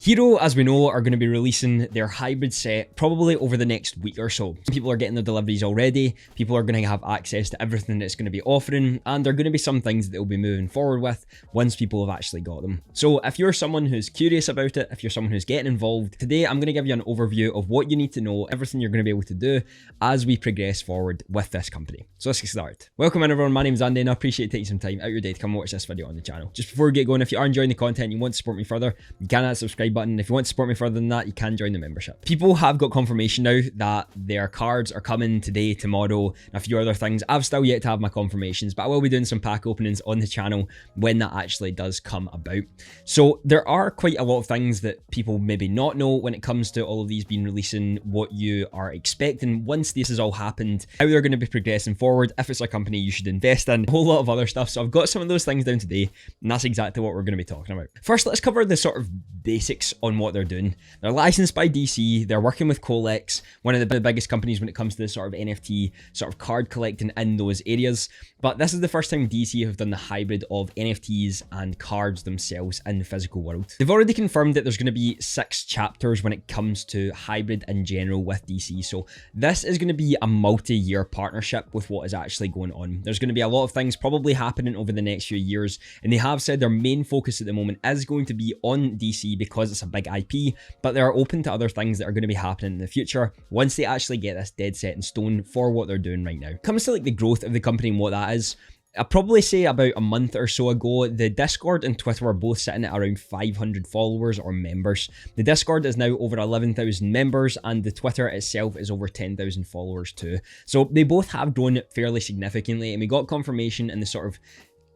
Hero, as we know, are going to be releasing their hybrid set probably over the next week or so. People are getting their deliveries already, people are going to have access to everything that it's going to be offering, and there are going to be some things that they'll be moving forward with once people have actually got them. So if you're someone who's curious about it, if you're someone who's getting involved, today I'm going to give you an overview of what you need to know, everything you're going to be able to do as we progress forward with this company. So let's get started. Welcome in everyone, my name's Andy and I appreciate you taking some time out your day to come watch this video on the channel. Just before we get going, if you are enjoying the content and you want to support me further, you can hit that subscribe button. If you want to support me further than that, you can join the membership. People have got confirmation now that their cards are coming today, tomorrow, and a few other things. I've still yet to have my confirmations, but I will be doing some pack openings on the channel when that actually does come about. So there are quite a lot of things that people maybe not know when it comes to all of these being releasing, what you are expecting once this has all happened, how they're going to be progressing forward, if it's a company you should invest in, a whole lot of other stuff. So I've got some of those things down today, and that's exactly what we're going to be talking about. First, let's cover the sort of basics on what they're doing. They're licensed by DC, they're working with Colex, one of the biggest companies when it comes to the sort of NFT sort of card collecting in those areas. But this is the first time DC have done the hybrid of NFTs and cards themselves in the physical world. They've already confirmed that there's going to be 6 chapters when it comes to hybrid in general with DC. So this is going to be a multi-year partnership with what is actually going on. There's going to be a lot of things probably happening over the next few years, and they have said their main focus at the moment is going to be on DC because it's a big IP, but they're open to other things that are going to be happening in the future once they actually get this dead set in stone for what they're doing right now. Comes to like the growth of the company and what that is, I'd probably say about a month or so ago, the Discord and Twitter were both sitting at around 500 followers or members. The Discord is now over 11,000 members and the Twitter itself is over 10,000 followers too. So they both have grown fairly significantly, and we got confirmation in the sort of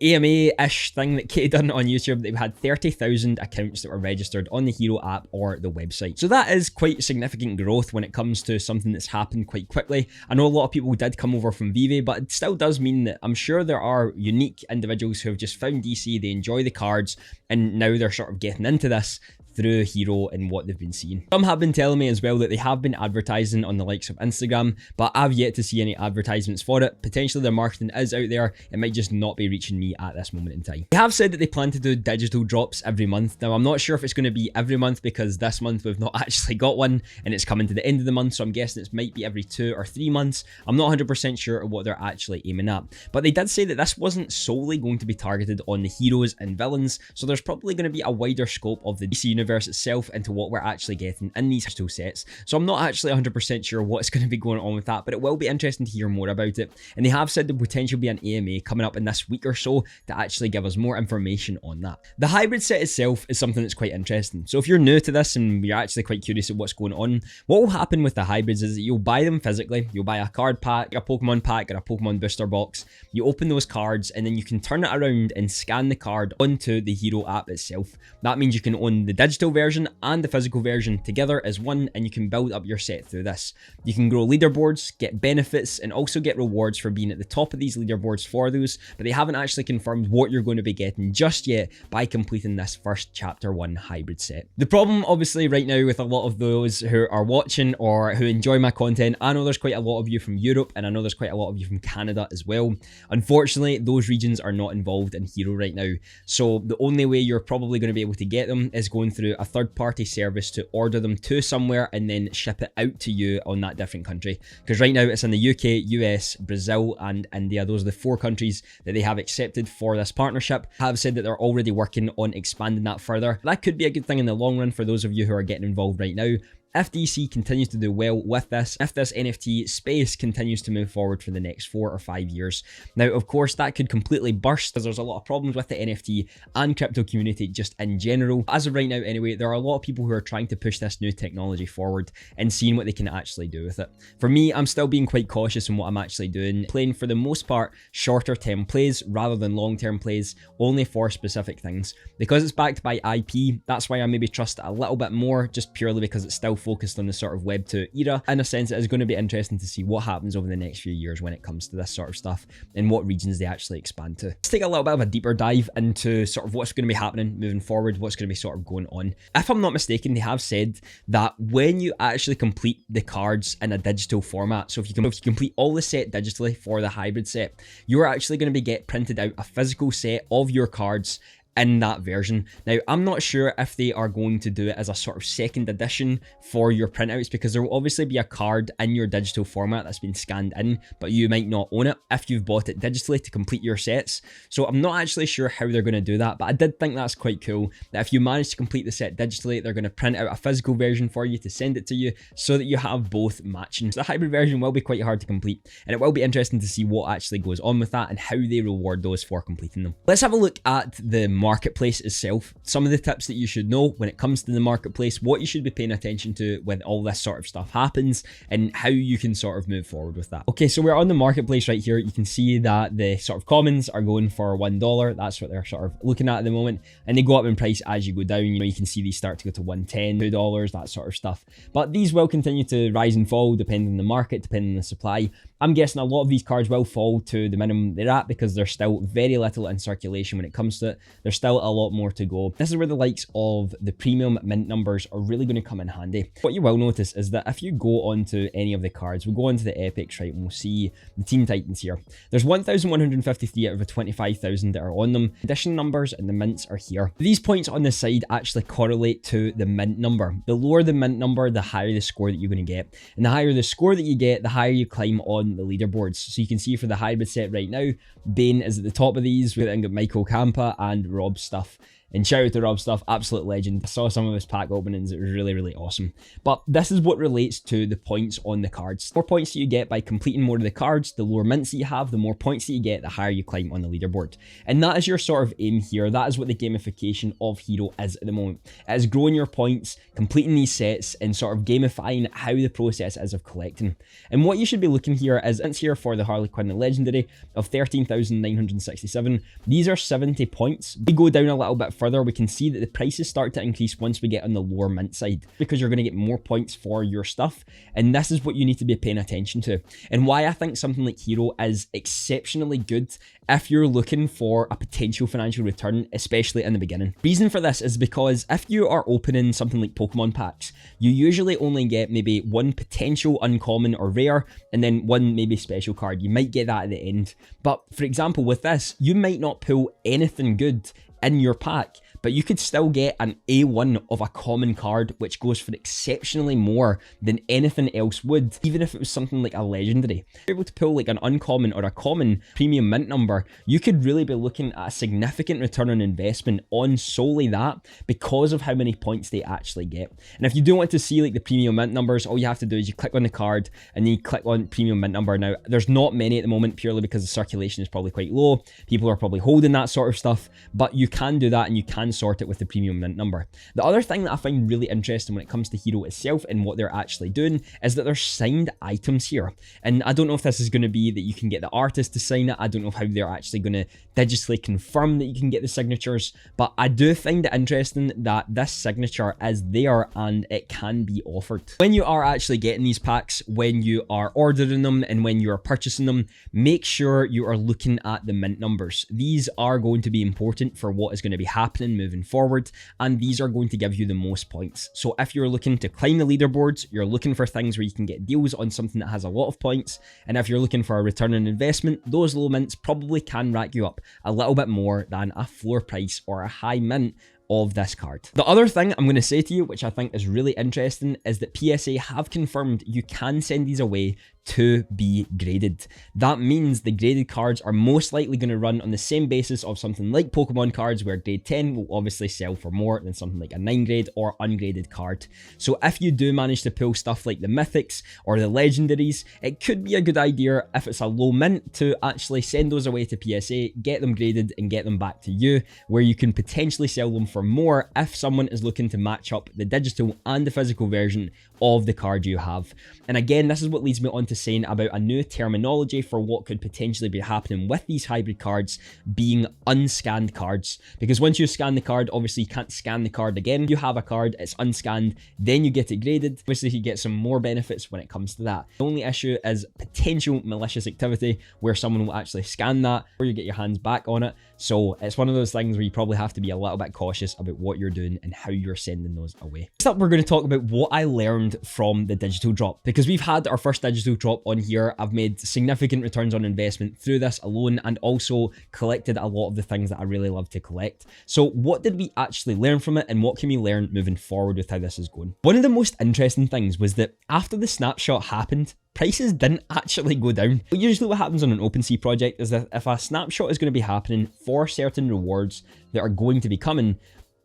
AMA-ish thing that Katie done on YouTube. They've had 30,000 accounts that were registered on the Hero app or the website. So that is quite significant growth when it comes to something that's happened quite quickly. I know a lot of people did come over from Vive, but it still does mean that I'm sure there are unique individuals who have just found DC, they enjoy the cards, and now they're sort of getting into this through Hero and what they've been seeing. Some have been telling me as well that they have been advertising on the likes of Instagram, but I've yet to see any advertisements for it. Potentially their marketing is out there, it might just not be reaching me at this moment in time. They have said that they plan to do digital drops every month. Now I'm not sure if it's going to be every month because this month we've not actually got one and it's coming to the end of the month, so I'm guessing it might be every 2 or 3 months. I'm not 100% sure of what they're actually aiming at, but they did say that this wasn't solely going to be targeted on the heroes and villains, so there's probably going to be a wider scope of the DC universe itself into what we're actually getting in these digital sets. So I'm not actually 100% sure what's going to be going on with that, but it will be interesting to hear more about it. And they have said the potential be an AMA coming up in this week or so to actually give us more information on that. The hybrid set itself is something that's quite interesting. So if you're new to this and you're actually quite curious at what's going on, what will happen with the hybrids is that you'll buy them physically. You'll buy a card pack, a Pokemon pack, or a Pokemon booster box. You open those cards and then you can turn it around and scan the card onto the Hero app itself. That means you can own the digital version and the physical version together as one, and you can build up your set through this. You can grow leaderboards, get benefits, and also get rewards for being at the top of these leaderboards for those, but they haven't actually confirmed what you're going to be getting just yet by completing this first chapter 1 hybrid set. The problem obviously right now with a lot of those who are watching or who enjoy my content, I know there's quite a lot of you from Europe and I know there's quite a lot of you from Canada as well. Unfortunately, those regions are not involved in Hero right now, so the only way you're probably going to be able to get them is going through a third-party service to order them to somewhere and then ship it out to you on that different country. Because right now it's in the UK, US, Brazil and India. Those are the 4 countries that they have accepted for this partnership. Have said that they're already working on expanding that further. That could be a good thing in the long run for those of you who are getting involved right now. If DC continues to do well with this, if this NFT space continues to move forward for the next 4 or 5 years. Now, of course, that could completely burst because there's a lot of problems with the NFT and crypto community just in general. As of right now anyway, there are a lot of people who are trying to push this new technology forward and seeing what they can actually do with it. For me, I'm still being quite cautious in what I'm actually doing, playing for the most part shorter term plays rather than long term plays, only for specific things. Because it's backed by IP, that's why I maybe trust it a little bit more, just purely because it's still focused on the sort of Web 2 era. In a sense, it is going to be interesting to see what happens over the next few years when it comes to this sort of stuff and what regions they actually expand to. Let's take a little bit of a deeper dive into sort of what's going to be happening moving forward, what's going to be sort of going on. If I'm not mistaken, they have said that when you actually complete the cards in a digital format, so if you complete all the set digitally for the hybrid set, you're actually going to be printed out a physical set of your cards in that version. Now, I'm not sure if they are going to do it as a sort of second edition for your printouts, because there will obviously be a card in your digital format that's been scanned in, but you might not own it if you've bought it digitally to complete your sets. So I'm not actually sure how they're going to do that, but I did think that's quite cool that if you manage to complete the set digitally, they're going to print out a physical version for you to send it to you so that you have both matching. So the hybrid version will be quite hard to complete, and it will be interesting to see what actually goes on with that and how they reward those for completing them. Let's have a look at the marketplace itself. Some of the tips that you should know when it comes to the marketplace, what you should be paying attention to when all this sort of stuff happens, and how you can sort of move forward with that. Okay, so we're on the marketplace right here. You can see that the sort of commons are going for $1. That's what they're sort of looking at the moment, and they go up in price as you go down. You know, you can see these start to go to $1.10, $2, that sort of stuff. But these will continue to rise and fall depending on the market, depending on the supply. I'm guessing a lot of these cards will fall to the minimum they're at because there's still very little in circulation when it comes to it. There's still a lot more to go. This is where the likes of the premium mint numbers are really going to come in handy. What you will notice is that if you go onto any of the cards, we'll go onto the epics, right, and we'll see the Teen Titans here. There's 1,153 out of the 25,000 that are on them. Edition numbers and the mints are here. These points on the side actually correlate to the mint number. The lower the mint number, the higher the score that you're going to get. And the higher the score that you get, the higher you climb on the leaderboards. So you can see for the hybrid set right now, Bane is at the top of these. We've then got Michael Campa and Rob Stuff. And shout out to Rob Stuff, absolute legend. I saw some of his pack openings, it was really, really awesome. But this is what relates to the points on the cards. The more points that you get by completing more of the cards, the lower mints that you have, the more points that you get, the higher you climb on the leaderboard. And that is your sort of aim here. That is what the gamification of Hero is at the moment. It is growing your points, completing these sets, and sort of gamifying how the process is of collecting. And what you should be looking here is, it's here for the Harley Quinn the Legendary of 13,967. These are 70 points. We go down a little bit further, we can see that the prices start to increase once we get on the lower mint side, because you're going to get more points for your stuff, and this is what you need to be paying attention to, and why I think something like Hero is exceptionally good if you're looking for a potential financial return, especially in the beginning. Reason for this is because if you are opening something like Pokemon packs, you usually only get maybe one potential uncommon or rare, and then one maybe special card. You might get that at the end, but for example with this, you might not pull anything good in your pack, but you could still get an A1 of a common card, which goes for exceptionally more than anything else would, even if it was something like a legendary. If you're able to pull like an uncommon or a common premium mint number, you could really be looking at a significant return on investment on solely that, because of how many points they actually get. And if you do want to see like the premium mint numbers, all you have to do is you click on the card and then you click on premium mint number. Now, there's not many at the moment, purely because the circulation is probably quite low. People are probably holding that sort of stuff, but you can do that and you can sort it with the premium mint number. The other thing that I find really interesting when it comes to Hero itself and what they're actually doing is that there's signed items here. And I don't know if this is going to be that you can get the artist to sign it. I don't know how they're actually going to digitally confirm that you can get the signatures, but I do find it interesting that this signature is there and it can be offered. When you are actually getting these packs, when you are ordering them and when you are purchasing them, make sure you are looking at the mint numbers. These are going to be important for what is going to be happening moving forward, and these are going to give you the most points. So if you're looking to climb the leaderboards, you're looking for things where you can get deals on something that has a lot of points, and if you're looking for a return on investment, those low mints probably can rack you up a little bit more than a floor price or a high mint of this card. The other thing I'm going to say to you, which I think is really interesting, is that PSA have confirmed you can send these away to be graded. That means the graded cards are most likely going to run on the same basis of something like Pokemon cards, where grade 10 will obviously sell for more than something like a 9 grade or ungraded card. So if you do manage to pull stuff like the mythics or the legendaries, it could be a good idea, if it's a low mint, to actually send those away to PSA, get them graded and get them back to you, where you can potentially sell them for more if someone is looking to match up the digital and the physical version of the card you have. And again, this is what leads me on to saying about a new terminology for what could potentially be happening with these hybrid cards being unscanned cards. Because once you scan the card, obviously you can't scan the card again. You have a card, it's unscanned, then you get it graded. Obviously you get some more benefits when it comes to that. The only issue is potential malicious activity, where someone will actually scan that or you get your hands back on it. So it's one of those things where you probably have to be a little bit cautious about what you're doing and how you're sending those away. Next up, we're going to talk about what I learned from the digital drop, because we've had our first digital drop on here. I've made significant returns on investment through this alone, and also collected a lot of the things that I really love to collect. So what did we actually learn from it, and what can we learn moving forward with how this is going? One of the most interesting things was that after the snapshot happened, prices didn't actually go down. Usually what happens on an OpenSea project is that if a snapshot is going to be happening for certain rewards that are going to be coming,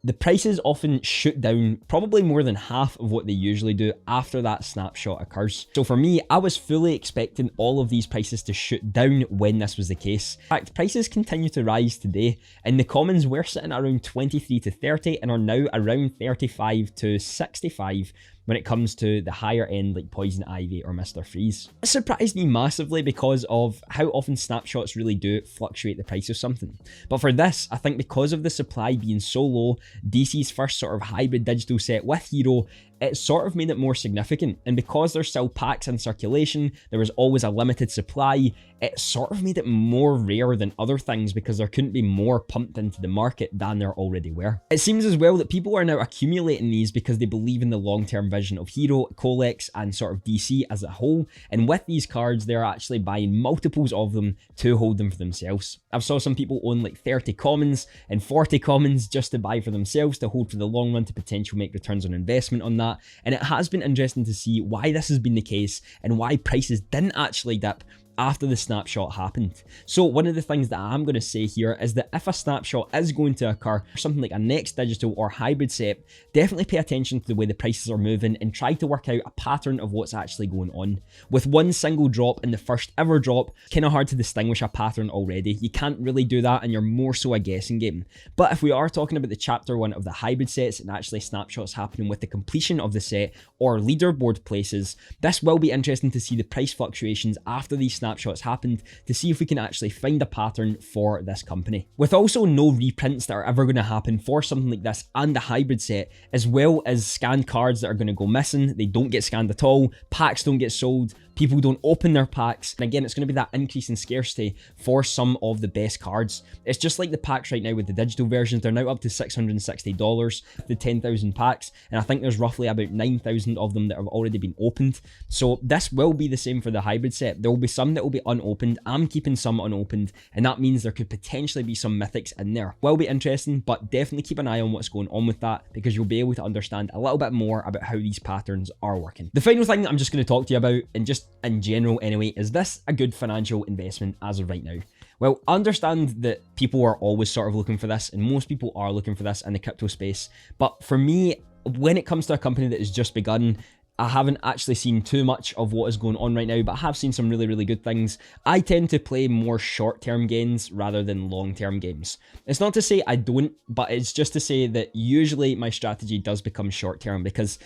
the prices often shoot down probably more than half of what they usually do after that snapshot occurs. So for me, I was fully expecting all of these prices to shoot down when this was the case. In fact, prices continue to rise today. In the commons, we're sitting around 23 to 30 and are now around 35 to 65 when it comes to the higher end like Poison Ivy or Mr. Freeze. It surprised me massively because of how often snapshots really do fluctuate the price of something. But for this, I think because of the supply being so low, DC's first sort of hybrid digital set with Hero, it sort of made it more significant. And because there's still packs in circulation, there was always a limited supply, it sort of made it more rare than other things because there couldn't be more pumped into the market than there already were. It seems as well that people are now accumulating these because they believe in the long-term vision of Hero, Colex, and sort of DC as a whole. And with these cards, they're actually buying multiples of them to hold them for themselves. I've saw some people own like 30 commons and 40 commons just to buy for themselves to hold for the long run to potentially make returns on investment on that. And it has been interesting to see why this has been the case and why prices didn't actually dip after the snapshot happened. So one of the things that I'm going to say here is that if a snapshot is going to occur, something like a next digital or hybrid set, definitely pay attention to the way the prices are moving and try to work out a pattern of what's actually going on. With one single drop in the first ever drop, kind of hard to distinguish a pattern already. You can't really do that and you're more so a guessing game. But if we are talking about the chapter 1 of the hybrid sets and actually snapshots happening with the completion of the set or leaderboard places, this will be interesting to see the price fluctuations after these snapshots happened to see if we can actually find a pattern for this company. With also no reprints that are ever going to happen for something like this and the hybrid set, as well as scanned cards that are going to go missing, they don't get scanned at all, packs don't get sold, people don't open their packs, and again, it's going to be that increase in scarcity for some of the best cards. It's just like the packs right now with the digital versions, they're now up to $660, the 10,000 packs, and I think there's roughly about 9,000 of them that have already been opened. So this will be the same for the hybrid set. There will be some that will be unopened. I'm keeping some unopened, and that means there could potentially be some mythics in there. Will be interesting, but definitely keep an eye on what's going on with that because you'll be able to understand a little bit more about how these patterns are working. The final thing that I'm just going to talk to you about, and just in general anyway, is this a good financial investment as of right now? Well, I understand that people are always sort of looking for this, and most people are looking for this in the crypto space. But for me, when it comes to a company that has just begun, I haven't actually seen too much of what is going on right now, but I have seen some really, really good things. I tend to play more short-term gains rather than long-term games. It's not to say I don't, but it's just to say that usually my strategy does become short-term because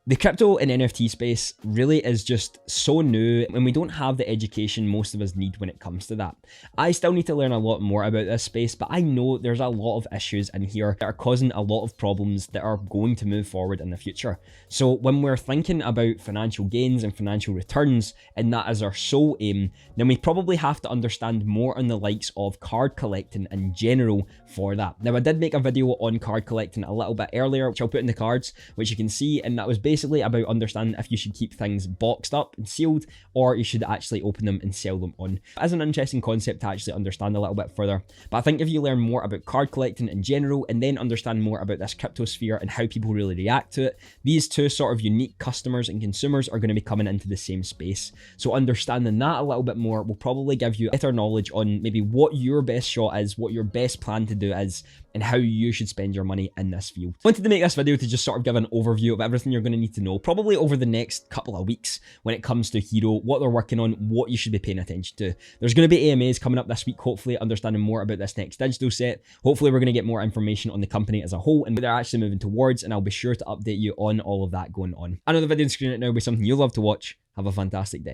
the crypto and NFT space really is just so new and we don't have the education most of us need when it comes to that. I still need to learn a lot more about this space, but I know there's a lot of issues in here that are causing a lot of problems that are going to move forward in the future. So when we're thinking about financial gains and financial returns, and that is our sole aim, then we probably have to understand more on the likes of card collecting in general for that. Now, I did make a video on card collecting a little bit earlier, which I'll put in the cards, which you can see, and that was basically about understanding if you should keep things boxed up and sealed or you should actually open them and sell them on. As an interesting concept to actually understand a little bit further. But I think if you learn more about card collecting in general and then understand more about this crypto sphere and how people really react to it, these two sort of unique customers and consumers are going to be coming into the same space. So understanding that a little bit more will probably give you better knowledge on maybe what your best shot is, what your best plan to do is, and how you should spend your money in this field. I wanted to make this video to just sort of give an overview of everything you're going to need to know, probably over the next couple of weeks when it comes to Hero, what they're working on, what you should be paying attention to. There's going to be AMAs coming up this week, hopefully understanding more about this next digital set. Hopefully we're going to get more information on the company as a whole and what they're actually moving towards, and I'll be sure to update you on all of that going on. I know the video on the screen right now will be something you'll love to watch. Have a fantastic day.